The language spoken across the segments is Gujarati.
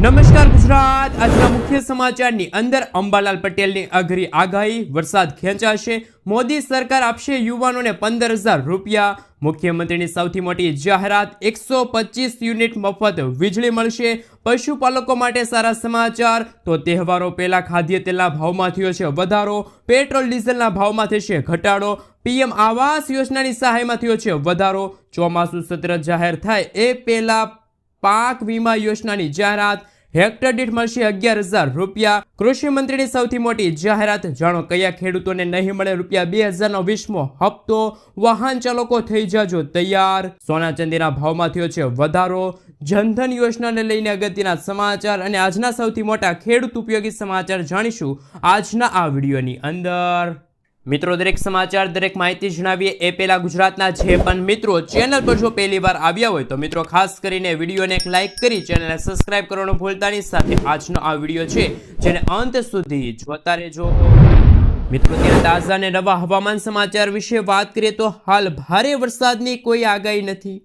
નમસ્કાર ગુજરાત। આજના મુખ્ય સમાચારની અંદર અંબાલાલ પટેલની અઘરી આગાહી, વરસાદ ખેંચાશે, મોદી સરકાર આપશે યુવાનોને 15,000 રૂપિયા, મુખ્યમંત્રીની સૌથી મોટી જાહેરાત, 125 યુનિટ મફત વીજળી મળશે, પશુપાલકો માટે સારા સમાચાર, તો તહેવારો પહેલા ખાદ્ય તેલના ભાવમાં થયો છે વધારો, પેટ્રોલ ડીઝલના ભાવમાં થશે ઘટાડો, પીએમ આવાસ યોજનાની સહાયમાં થયો છે વધારો, ચોમાસું સત્ર જાહેર થાય એ પહેલા પાક વીમા યોજનાની જાહેરાત, હેક્ટર દીઠ મળશે 11,000 રૂપિયા, કૃષિ મંત્રીની સૌથી મોટી જાહેરાત, જાણો કયા ખેડૂતોને નહીં મળે રૂપિયા 2,000નો 20મો હપ્તો, વાહન ચાલકો થઈ જાજો તૈયાર, સોના ચાંદીના ભાવમાં થયો છે વધારો, જનધન યોજનાને લઈને અગત્યના સમાચાર અને આજના સૌથી મોટા ખેડૂત ઉપયોગી સમાચાર જાણીશું આજના આ વિડીયોની અંદર। મિત્રો, દરેક સમાચાર, દરેક માહિતી જણાવીએ એ પહેલા ગુજરાતના જે પણ મિત્રો ચેનલ પર જો પહેલી વાર આવ્યા હોય તો મિત્રો ખાસ કરીને વિડીયોને એક લાઇક કરી ચેનલને સબસ્ક્રાઇબ કરવાનું ભૂલતા નહીં। સાથે આજનો આ વિડીયો છે જેને અંત સુધી જોતા રહેજો। મિત્રો, ત્યાં તાજા અને નવા હવામાન સમાચાર વિશે વાત કરીએ તો હાલ ભારે વરસાદની કોઈ આગાહી નથી।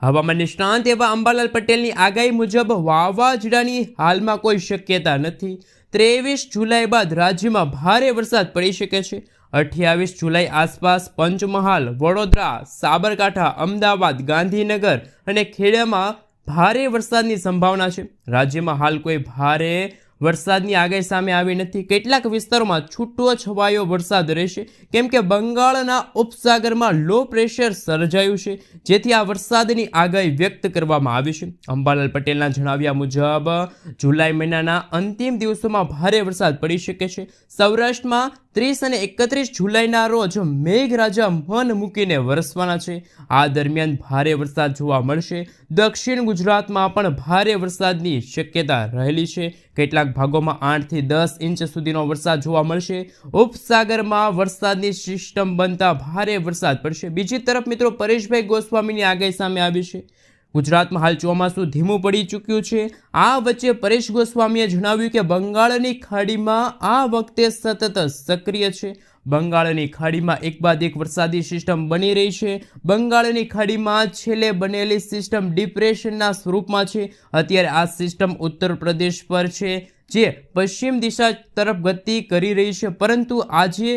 હવામાન નિષ્ણાંત એવા અંબાલાલ પટેલની આગાહી મુજબ વાવાઝોડાની હાલમાં કોઈ શક્યતા નથી। 23 જુલાઈ બાદ રાજ્યમાં ભારે વરસાદ પડી શકે છે। 28 જુલાઈ આસપાસ પંચમહાલ, વડોદરા, સાબરકાંઠા, અમદાવાદ, ગાંધીનગર અને ખેડામાં ભારે વરસાદની સંભાવના છે। રાજ્યમાં હાલ કોઈ ભારે વરસાદની આગાહી સામે આવી નથી। કેટલાક વિસ્તારોમાં છૂટો છવાયો વરસાદ રહેશે કેમ કે બંગાળના ઉપસાગરમાં લો પ્રેશર સર્જાયું છે, જેથી આ વરસાદની આગાહી વ્યક્ત કરવામાં આવી છે। અંબાલાલ પટેલના જણાવ્યા મુજબ જુલાઈ મહિનાના અંતિમ દિવસોમાં ભારે વરસાદ પડી શકે છે। સૌરાષ્ટ્રમાં 30 અને 31 જુલાઈના રોજ મેઘરાજા મન મૂકીને વરસવાના છે। આ દરમિયાન ભારે વરસાદ જોવા મળશે। દક્ષિણ ગુજરાતમાં પણ ભારે વરસાદની શક્યતા રહેલી છે। કેટલાક ભાગોમાં 8 થી 10 ઇંચ સુધીનો વરસાદ જોવા મળશે। ઉપસાગરમાં વરસાદની સિસ્ટમ બનતા ભારે વરસાદ પડશે। બીજી તરફ મિત્રો, પરેશભાઈ ગોસ્વામીની આગાહી સામે આવી છે। ગુજરાતમાં હાલ ચોમાસું ધીમું પડી ચૂક્યું છે। આ વચ્ચે પરેશ ગોસ્વામીએ જણાવ્યું કે બંગાળની ખાડીમાં આ વખતે સતત સક્રિય છે। બંગાળની ખાડીમાં એક બાદ એક વરસાદી સિસ્ટમ બની રહી છે। બંગાળની ખાડીમાં છેલ્લે બનેલી સિસ્ટમ ડિપ્રેશનના સ્વરૂપમાં છે। અત્યારે આ સિસ્ટમ ઉત્તર પ્રદેશ પર છે, જે પશ્ચિમ દિશા તરફ ગતિ કરી રહી છે, પરંતુ આજે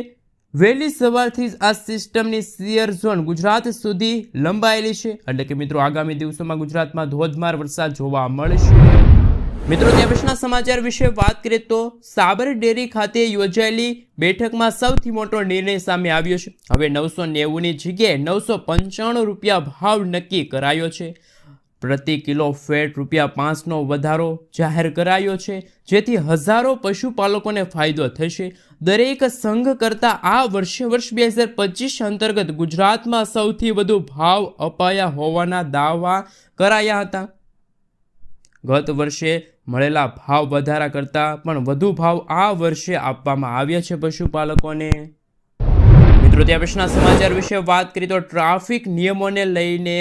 વહેલી સવારથી જ આ સિસ્ટમની શિયર ઝોન ગુજરાત સુધી લંબાયેલી છે, એટલે કે મિત્રો આગામી દિવસોમાં ગુજરાતમાં ધોધમાર વરસાદ જોવા મળશે। મિત્રો, ત્યાં પછીના સમાચાર વિશે વાત કરીએ તો સાબર ડેરી ખાતે યોજાયેલી બેઠકમાં સૌથી મોટો નિર્ણય સામે આવ્યો છે। હવે 990ની જગ્યાએ 995 રૂપિયા ભાવ નક્કી કરાયો છે। પ્રતિ કિલો ફેટ ₹5નો વધારો જાહેર કરાયો છે, જેથી હજારો પશુપાલકોને ફાયદો થશે। દરેક સંઘ કરતાં આ વર્ષ 2025 અંતર્ગત ગુજરાતમાં સૌથી વધુ ભાવ અપાયા હોવાના દાવા કરાયા હતા। ગત વર્ષે મળેલા ભાવ વધારા કરતાં પણ વધુ ભાવ આ વર્ષે આપવામાં આવ્યા છે પશુપાલકોને। મિત્રો, ત્યાં પછીના સમાચાર વિશે વાત કરીએ તો ટ્રાફિક નિયમોને લઈને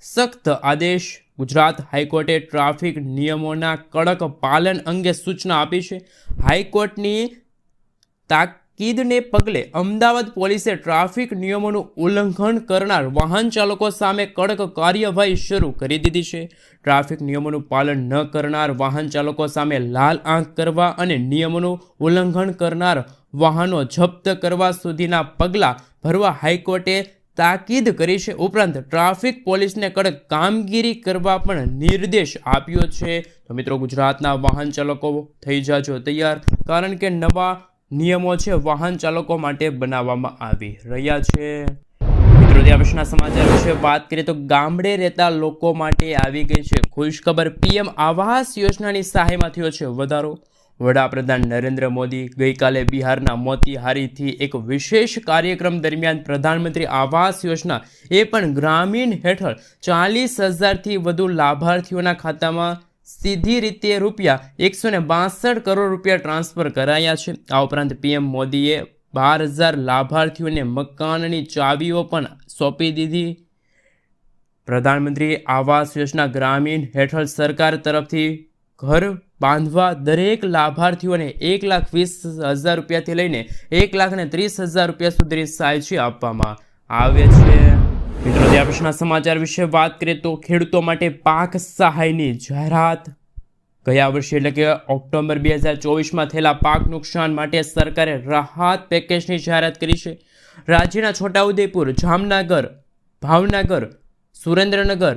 સખ્ત આદેશ। ગુજરાત હાઈકોર્ટે ટ્રાફિક નિયમોના કડક પાલન અંગે સૂચના આપી છે। હાઈકોર્ટની તાકીદને પગલે અમદાવાદ પોલીસે ટ્રાફિક નિયમોનું ઉલ્લંઘન કરનાર વાહન ચાલકો સામે કડક કાર્યવાહી શરૂ કરી દીધી છે। ટ્રાફિક નિયમોનું પાલન ન કરનાર વાહન ચાલકો સામે લાલ આંખ કરવા અને નિયમોનું ઉલ્લંઘન કરનાર વાહનો જપ્ત કરવા સુધીના પગલાં ભરવા હાઈકોર્ટે તાકીદ કરી છે। ઉપરાંત ટ્રાફિક પોલીસને કડક કામગીરી કરવા પણ નિર્દેશ આપ્યો છે। તો મિત્રો, ગુજરાતના વાહન ચાલકો થઈ જાજો તૈયાર, કારણ કે નવા નિયમો છે વાહન ચાલકો માટે બનાવવામાં આવી રહ્યા છે। મિત્રો, ત્યાં પછીના સમાચાર વિશે વાત કરીએ તો ગામડે રહેતા લોકો માટે આવી ગઈ છે ખુશખબર। પીએમ આવાસ યોજનાની સહાયમાં થયો છે વધારો। વડાપ્રધાન નરેન્દ્ર મોદી ગઈકાલે બિહારના મોતીહારીથી એક વિશેષ કાર્યક્રમ દરમિયાન પ્રધાનમંત્રી આવાસ યોજના એ પણ ગ્રામીણ હેઠળ 40,000થી વધુ લાભાર્થીઓના ખાતામાં સીધી રીતે ₹162 કરોડ ટ્રાન્સફર કરાયા છે। આ ઉપરાંત પીએમ મોદીએ 12,000 લાભાર્થીઓને મકાનની ચાવીઓ પણ સોંપી દીધી। પ્રધાનમંત્રી આવાસ યોજના ગ્રામીણ હેઠળ સરકાર તરફથી ઘર બાંધવા દરેક લાભાર્થીઓને 1,20,000 રૂપિયાથી લઈને 1,30,000 રૂપિયા સુધીની સહાય આપવામાં આવે છે। મિત્રો, ત્યાં પછીના સમાચાર વિશે વાત કરીએ તો ખેડૂતો માટે પાક સહાયની જાહેરાત। ગયા વર્ષે એટલે કે ઓક્ટોબર 2024માં થયેલા પાક નુકસાન માટે સરકારે રાહત પેકેજની જાહેરાત કરી છે. રાજ્યના છોટાઉદેપુર, જામનગર, ભાવનગર, સુરેન્દ્રનગર,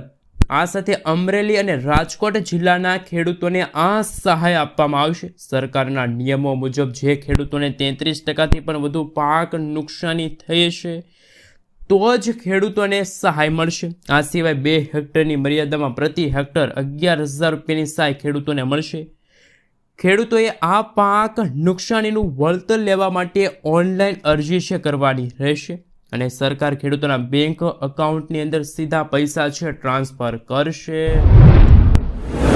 આ સાથે અમરેલી અને રાજકોટ જિલ્લાના ખેડૂતોને આ સહાય આપવામાં આવશે. સરકારના નિયમો મુજબ જે ખેડૂતોને 33%થી પણ વધુ પાક નુકસાની થઈ છે તો જ ખેડૂતોને સહાય મળશે. આ સિવાય 2 હેક્ટરની મર્યાદામાં પ્રતિ હેક્ટર 11,000 રૂપિયાની સહાય ખેડૂતોને મળશે. ખેડૂતોએ આ પાક નુકસાનીનું વળતર લેવા માટે ઓનલાઈન અરજી કરવાની રહેશે અને સરકાર ખેડૂતોના બેંક એકાઉન્ટની અંદર સીધા પૈસા ટ્રાન્સફર કરશે.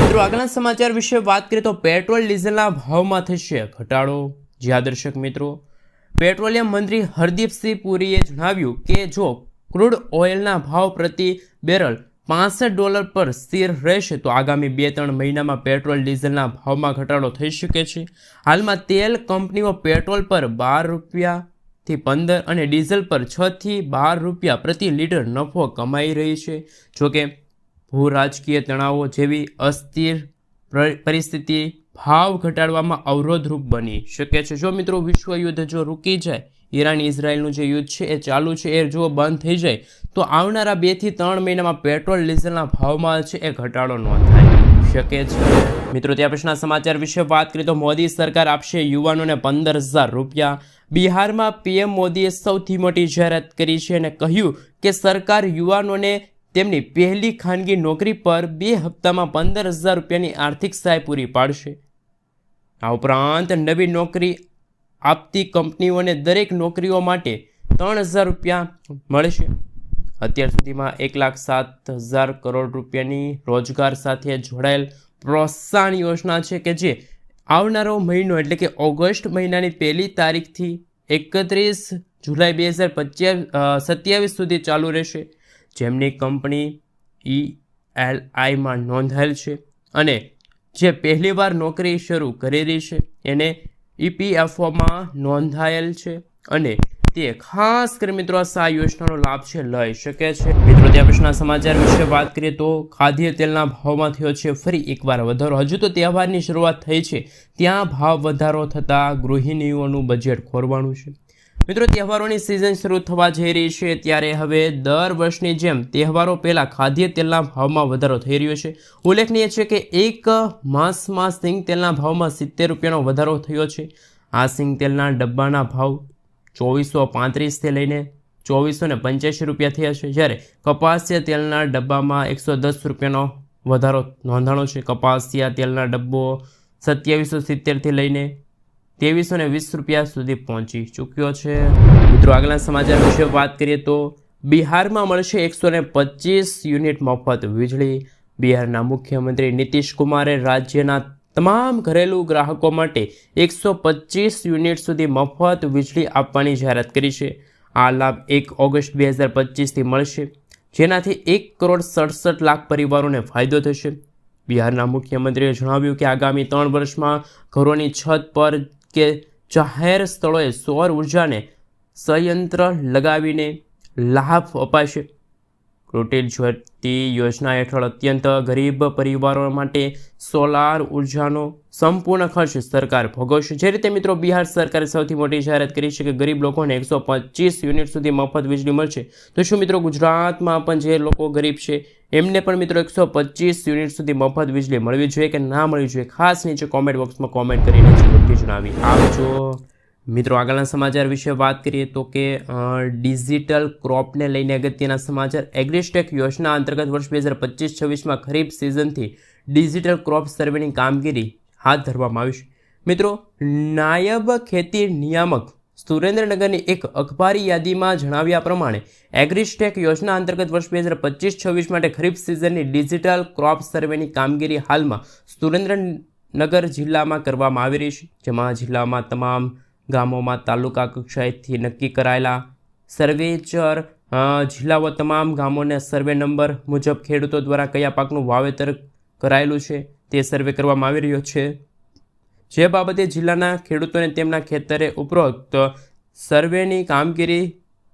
મિત્રો આગળના સમાચાર વિશે વાત કરીએ તો પેટ્રોલ ડીઝલના ભાવમાં થશે ઘટાડો. જ્યાં દર્શક મિત્રો, પેટ્રોલિયમ મંત્રી હરદીપસિંહ પુરીએ જણાવ્યું કે જો ક્રૂડ ઓઇલના ભાવ પ્રતિ બેરલ $65 પર સ્થિર રહેશે તો આગામી 2-3 મહિનામાં પેટ્રોલ ડીઝલના ભાવમાં ઘટાડો થઈ શકે છે. હાલમાં તેલ કંપનીઓ પેટ્રોલ પર $12થી 15 અને ડીઝલ પર $6 થી $12 પ્રતિ લીટર નફો કમાઈ રહી છે. જોકે ભૂ રાજકીય તણાવો જેવી અસ્થિર પરિસ્થિતિ ભાવ ઘટાડવામાં અવરોધરૂપ બની શકે છે. જો મિત્રો વિશ્વ યુદ્ધ જો રૂકી જાય, ઈરાન ઇઝરાયલનું જે યુદ્ધ છે એ ચાલુ છે એ જો બંધ થઈ જાય તો આવનારા 2 થી 3 મહિનામાં પેટ્રોલ ડીઝલના ભાવમાં છે એ ઘટાડો નોંધાઈ શકે છે. મિત્રો ત્યાં પછીના સમાચાર વિશે વાત કરીએ તો મોદી સરકાર આપશે યુવાનોને 15,000 રૂપિયા. બિહારમાં પીએમ મોદીએ સૌથી મોટી જાહેરાત કરી છે અને કહ્યું કે સરકાર યુવાનોને તેમની પહેલી ખાનગી નોકરી પર 2 હપ્તામાં 15,000 રૂપિયાની આર્થિક સહાય પૂરી પાડશે. આ ઉપરાંત નવી નોકરી આપતી કંપનીઓને દરેક નોકરીઓ માટે 3,000 રૂપિયા મળશે. અત્યાર સુધીમાં 1,07,000 કરોડ રૂપિયાની રોજગાર સાથે જોડાયેલ પ્રોત્સાહન યોજના છે કે જે આવનારો મહિનો એટલે કે ઓગસ્ટ મહિનાની 1લી તારીખથી 31 જુલાઈ 2027 સુધી ચાલુ રહેશે. જેમની કંપની ELIમાં નોંધાયેલ છે અને જે પહેલીવાર નોકરી શરૂ કરી રહી છે એને EPFOમાં નોંધાયેલ છે અને તે ખાસ કરી મિત્રો આ યોજનાનો લાભ છે લઈ શકે છે. મિત્રો ત્યાં પછીના સમાચાર વિશે વાત કરીએ તો ખાદ્ય તેલના ભાવમાં થયો છે ફરી એકવાર વધારો. હજુ તો તહેવારની શરૂઆત થઈ છે ત્યાં ભાવ વધારો થતાં ગૃહિણીઓનું બજેટ ખોરવાનું છે. મિત્રો તહેવારોની સિઝન શરૂ થવા જઈ રહી છે ત્યારે હવે દર વર્ષની જેમ તહેવારો પહેલાં ખાદ્ય તેલના ભાવમાં વધારો થઈ રહ્યો છે. ઉલ્લેખનીય છે કે એક માસમાં સિંગ તેલના ભાવમાં 70 રૂપિયાનો વધારો થયો છે. આ સિંગ તેલના ડબ્બાના ભાવ 2435થી લઈને 2485 રૂપિયા થયા છે, જ્યારે કપાસિયા તેલના ડબ્બામાં 110 રૂપિયાનો વધારો નોંધાણો છે. કપાસિયા તેલના ડબ્બો 2770થી લઈને 2320 રૂપિયા સુધી પહોંચી ચૂક્યો છે. મિત્રો આગળના સમાચાર વિશે વાત કરીએ તો બિહારમાં મળશે 125 યુનિટ મફત વીજળી. બિહારના મુખ્યમંત્રી નીતિશ કુમારે રાજ્યના તમામ ઘરેલું ગ્રાહકો માટે 125 યુનિટ સુધી મફત વીજળી આપવાની જાહેરાત કરી છે. આ લાભ 1 ઓગસ્ટ 2025થી મળશે, જેનાથી 1,67,00,000 પરિવારોને ફાયદો થશે. બિહારના મુખ્યમંત્રીએ જણાવ્યું કે આગામી 3 વર્ષમાં ઘરોની છત પર કે જાહેર સ્થળોએ સૌર ઉર્જાને સંયંત્ર લગાવીને લાભ અપાશે. કુટીર જ્યોતિ યોજના હેઠળ અત્યંત ગરીબ પરિવારો માટે સોલાર ઉર્જાનો સંપૂર્ણ ખર્ચ સરકાર ભોગવશે. જે રીતે મિત્રો બિહાર સરકારે સૌથી મોટી જાહેરાત કરી છે કે ગરીબ લોકોને 125 યુનિટ સુધી મફત વીજળી મળશે, તો શું મિત્રો ગુજરાતમાં પણ જે લોકો ગરીબ છે એમને પણ મિત્રો 125 યુનિટ સુધી મફત વીજળી મળવી જોઈએ કે ના મળવી જોઈએ? ખાસ નીચે કોમેન્ટ બોક્સમાં કોમેન્ટ કરીને જરૂરથી જણાવી આપજો. મિત્રો આગળના સમાચાર વિશે વાત કરીએ તો કે ડિજિટલ ક્રોપને લઈને અગત્યના સમાચાર. એગ્રીસ્ટેક યોજના અંતર્ગત વર્ષ 2025-26માં ખરીફ સિઝનથી ડિજિટલ ક્રોપ સર્વેની કામગીરી હાથ ધરવામાં આવી છે. મિત્રો નાયબ ખેતી નિયામક સુરેન્દ્રનગરની એક અખબારી યાદીમાં જણાવ્યા પ્રમાણે એગ્રીસ્ટેક યોજના અંતર્ગત વર્ષ 2025-26 માટે ખરીફ સિઝનની ડિજિટલ ક્રોપ સર્વેની કામગીરી હાલમાં સુરેન્દ્રનગર જિલ્લામાં કરવામાં આવી રહી છે. જેમાં જિલ્લામાં તમામ ગામોમાં તાલુકા કક્ષાએથી નક્કી કરાયેલા સર્વેચર જિલ્લાઓ તમામ ગામોને સર્વે નંબર મુજબ ખેડૂતો દ્વારા કયા પાકનું વાવેતર કરાયેલું છે તે સર્વે કરવામાં આવી રહ્યો છે. જે બાબતે જિલ્લાના ખેડૂતોને તેમના ખેતરે ઉપરોક્ત સર્વેની કામગીરી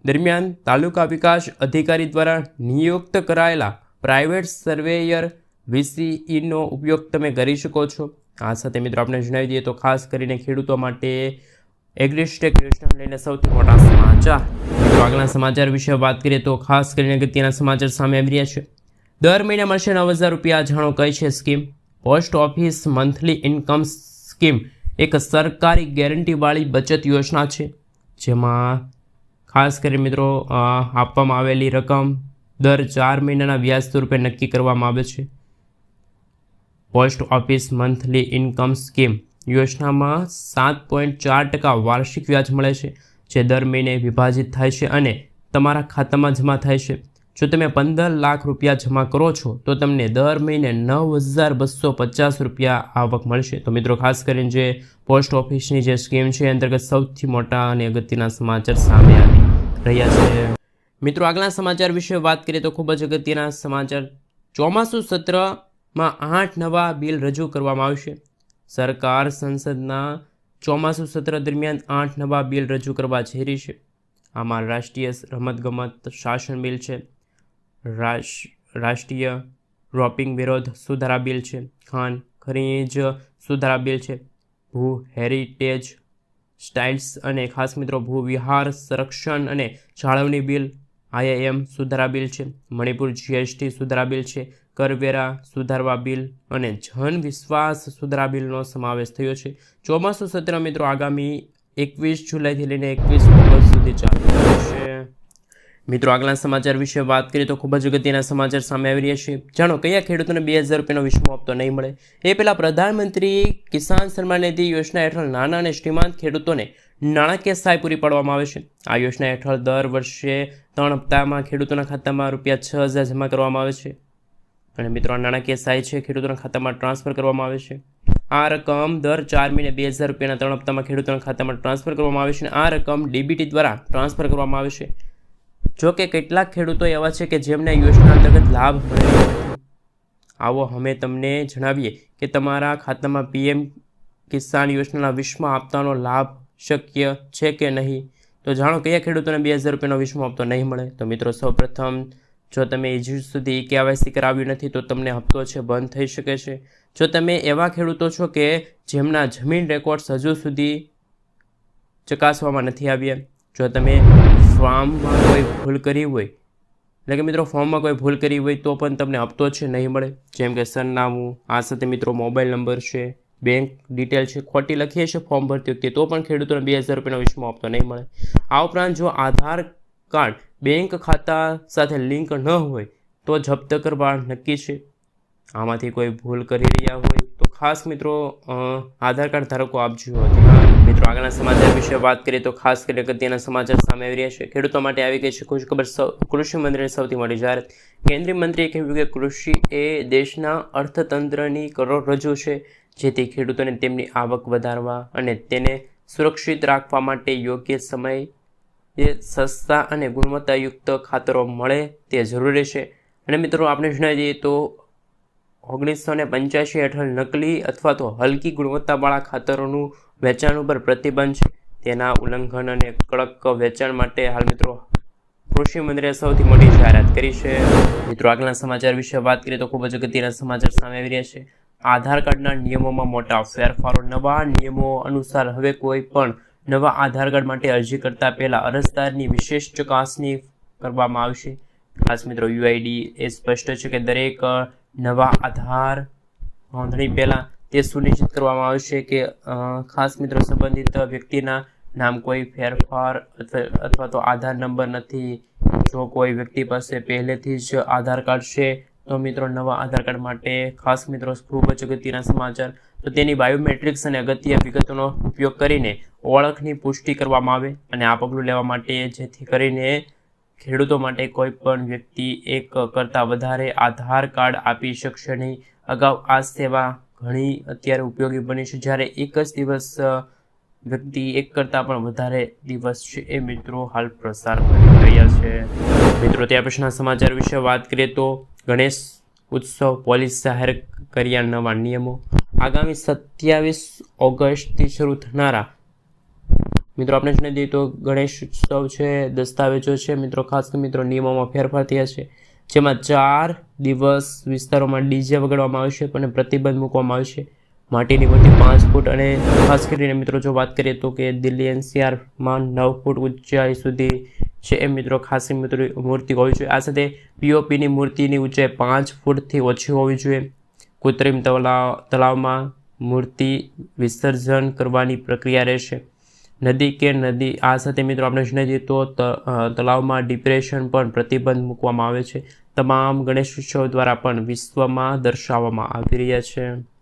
દરમિયાન તાલુકા વિકાસ અધિકારી દ્વારા નિયુક્ત કરાયેલા પ્રાઇવેટ સર્વેયર VCEનો ઉપયોગ તમે કરી શકો છો. આ સાથે મિત્રો આપણે જણાવી દઈએ તો ખાસ કરીને ખેડૂતો માટે એગ્રીસ્ટેક યોજના લઈને સૌથી મોટા સમાચાર. મિત્રો આગળના સમાચાર વિશે વાત કરીએ તો ખાસ કરીને અગત્યના સમાચાર સામે આવી રહ્યા છે. દર મહિને મળશે 9,000 રૂપિયા. જાણો કઈ છે scheme. Post office monthly income scheme એક સરકારી ગેરંટીવાળી બચત યોજના છે, જેમાં ખાસ કરીને મિત્રો આપવામાં આવેલી રકમ દર 4 મહિનાના વ્યાજ સ્વરૂપે નક્કી કરવામાં આવે છે. Post office monthly income scheme યોજનામાં 7.4% વાર્ષિક વ્યાજ મળે છે, જે દર મહિને વિભાજિત થાય છે અને તમારા ખાતામાં જમા થાય છે. જો તમે 15 લાખ રૂપિયા જમા કરો છો તો તમને દર મહિને 9,250 રૂપિયા આવક મળશે. તો મિત્રો ખાસ કરીને જે પોસ્ટ ઓફિસની જે સ્કીમ છે અંતર્ગત સૌથી મોટા અને અગત્યના સમાચાર સામે આવી રહ્યા છે. મિત્રો આગળના સમાચાર વિશે વાત કરીએ તો ખૂબ જ અગત્યના સમાચાર. ચોમાસું સત્રમાં 8 નવા બિલ રજૂ કરવામાં આવશે. સરકાર સંસદના ચોમાસું સત્ર દરમિયાન 8 નવા બિલ રજૂ કરવા જઈ રહી છે. આમાં રાષ્ટ્રીય રમતગમત શાસન બિલ છે, રાષ્ટ્રીય ડોપિંગ વિરોધ સુધારા બિલ છે, ખાણ ખનીજ સુધારા બિલ છે, ભૂ હેરિટેજ સ્ટાઇલ્સ અને ખાસ મિત્રો ભૂ વિહાર સંરક્ષણ અને જાળવણી બિલ, IIM સુધારા બિલ છે, મણિપુર GST સુધારા બિલ છે, કરવેરા સુધારવા બિલ અને જન વિશ્વાસ સુધારા બિલનો સમાવેશ થયો છે. ચોમાસું સત્ર મિત્રો આગામી 21 જુલાઈથી લઈને 21 ઓગસ્ટ સુધી ચાલુ રહેશે. મિત્રો આગળના સમાચાર વિશે વાત કરીએ તો ખૂબ જ અગત્યના સમાચાર સામે આવી રહ્યા છે. જાણો કયા ખેડૂતોને 2,000 રૂપિયાનો વીમો હપ્તો નહીં મળે. એ પહેલાં પ્રધાનમંત્રી કિસાન સન્માન નિધિ યોજના હેઠળ નાના અને શ્રીમંત ખેડૂતોને નાણાકીય સહાય પૂરી પાડવામાં આવે છે. આ યોજના હેઠળ દર વર્ષે 3 હપ્તામાં ખેડૂતોના ખાતામાં રૂપિયા 6,000 જમા કરવામાં આવે છે. અને મિત્રો આ નાણાકીય સહાય છે ખેડૂતોના ખાતામાં ટ્રાન્સફર કરવામાં આવે છે. આ રકમ દર 4 મહિને 2,000 રૂપિયાના 3 હપ્તામાં ખેડૂતોના ખાતામાં ટ્રાન્સફર કરવામાં આવે છે. અને આ રકમ DBT દ્વારા ટ્રાન્સફર કરવામાં આવે છે. જો કે કેટલાક ખેડૂતો એવા છે કે જેમને યોજના અંતર્ગત લાભ મળ્યો નથી. આવો અમે તમને જણાવીએ કે તમારા ખાતામાં PM કિસાન યોજનાના વીમા હપ્તાનો લાભ શક્ય છે કે નહીં. તો જાણો કયા ખેડૂતોને 2,000 રૂપિયાનો વીમો હપ્તો નહીં મળે. તો મિત્રો સૌપ્રથમ જો તમે હજુ સુધી KYC કરાવ્યું નથી તો તમને હપ્તો છે બંધ થઈ શકે છે. જો તમે એવા ખેડૂતો છો કે જેમના જમીન રેકોર્ડ્સ હજુ સુધી ચકાસવામાં નથી આવ્યા, જો તમે ફોર્મમાં કોઈ ભૂલ કરી હોય, એટલે કે મિત્રો ફોર્મમાં કોઈ ભૂલ કરી હોય તો પણ તમને હપ્તો છે નહીં મળે. જેમ કે સરનામું, આ સાથે મિત્રો મોબાઈલ નંબર છે, બેંક ડિટેલ છે, ખોટી લખીએ છે ફોર્મ ભરતી વખતે તો પણ ખેડૂતોને 2,000 રૂપિયાનો વીમો હપ્તો નહીં મળે. આ ઉપરાંત જો આધાર કાર્ડ બેંક ખાતા સાથે લિંક ન હોય તો જપ્ત કરવા નક્કી છે. આમાંથી કોઈ ભૂલ કરી રહ્યા હોય તો ખાસ મિત્રો આધાર કાર્ડ ધારકો આપજો. મિત્રો આગળના સમાચાર વિશે વાત કરીએ તો ખાસ કરીને અગત્યના સમાચાર સામે આવી રહ્યા છે. ખેડૂતો માટે આવી ગઈ છે ખુશ ખબર. કૃષિ મંત્રીની સૌથી મોટી જાહેરાત. કેન્દ્રીય મંત્રીએ કહ્યું કે કૃષિ એ દેશના અર્થતંત્રની કરોડરજ્જુ છે, જેથી ખેડૂતોને તેમની આવક વધારવા અને તેને સુરક્ષિત રાખવા માટે યોગ્ય સમયે સસ્તા અને ગુણવત્તાયુક્ત ખાતરો મળે તે જરૂરી છે. અને મિત્રો આપણે જણાવી દઈએ તો 1985 હેઠળ નકલી અથવા તો હલકી ગુણવત્તાવાળા ખાતરોનું વેચાણ ઉપર પ્રતિબંધ છે. તેના ઉલ્લંઘન અને કડક વેચાણ માટે હાલ મિત્રો કૃષિ મંત્રીએ સૌથી મોટી જાહેરાત કરી છે. મિત્રો આગળના સમાચાર વિશે વાત કરીએ તો ખૂબ જ અગત્યના સમાચાર સામે આવી રહ્યા છે. આધાર કાર્ડના નિયમોમાં મોટા ફેરફારો. નવા નિયમો અનુસાર હવે કોઈ પણ નવા આધાર કાર્ડ માટે અરજી કરતા પહેલા અરજદારની વિશેષ ચકાસણી કરવામાં આવશે. ખાસ મિત્રો UID એ સ્પષ્ટ છે કે દરેક નવા આધાર નોંધણી પહેલાં તે સુનિશ્ચિત કરવામાં આવશે કે ખાસ મિત્રો સંબંધિત વ્યક્તિના નામ કોઈ ફેરફાર અથવા તો આધાર નંબર નથી. જો કોઈ વ્યક્તિ પાસે પહેલેથી જ આધાર કાર્ડ છે તો મિત્રો નવા આધાર કાર્ડ માટે ખાસ મિત્રો ખૂબ જ અગત્યના સમાચાર. તો તેની બાયોમેટ્રિક્સ અને અગત્ય વિગતોનો ઉપયોગ કરીને ઓળખની પુષ્ટિ કરવામાં આવે અને આ પગલું લેવા માટે જેથી કરીને ખેડૂતો માટે કોઈ પણ વ્યક્તિ એક કરતાં વધારે આધાર કાર્ડ આપી શકશે નહીં. અગાઉ આ સેવા ઘણી અત્યારે ઉપયોગી બની છે, જ્યારે એક જ દિવસ વ્યક્તિ એક કરતાં પણ વધારે દિવસ છે એ મિત્રો હાલ પ્રસાર કરી રહ્યા છે. મિત્રો ત્યાર પછીના સમાચાર વિશે વાત કરીએ તો ગણેશ ઉત્સવ પોલીસ જાહેર કર્યા નવા નિયમો. આગામી 27 ઓગસ્ટથી શરૂ થનારા મિત્રો આપણે જણાવી દઈએ તો ગણેશ ઉત્સવ છે, દસ્તાવેજો છે મિત્રો ખાસ મિત્રો નિયમોમાં ફેરફાર થયા છે. જેમાં 4 દિવસ વિસ્તારોમાં ડીજે વગાડવામાં આવશે અને પ્રતિબંધ મૂકવામાં આવશે. માટીની મૂર્તિ 5 ફૂટ અને ખાસ કરીને મિત્રો જો વાત કરીએ તો કે દિલ્હી એનસીઆરમાં 9 ફૂટ ઊંચાઈ સુધી છે એ મિત્રો ખાસી મૂર્તિ હોવી જોઈએ. આ સાથે પીઓપીની મૂર્તિની ઊંચાઈ 5 ફૂટથી ઓછી હોવી જોઈએ. કૃત્રિમ તળાવમાં મૂર્તિ વિસર્જન કરવાની પ્રક્રિયા રહેશે. નદી આ સાથે મિત્રો આપણે જણાવીએ તો તળાવમાં ડિપ્રેશન પણ પ્રતિબંધ મૂકવામાં આવે છે. તમામ ગણેશ ઉત્સવ દ્વારા પણ વિશ્વમાં દર્શાવવામાં આવી રહ્યા છે.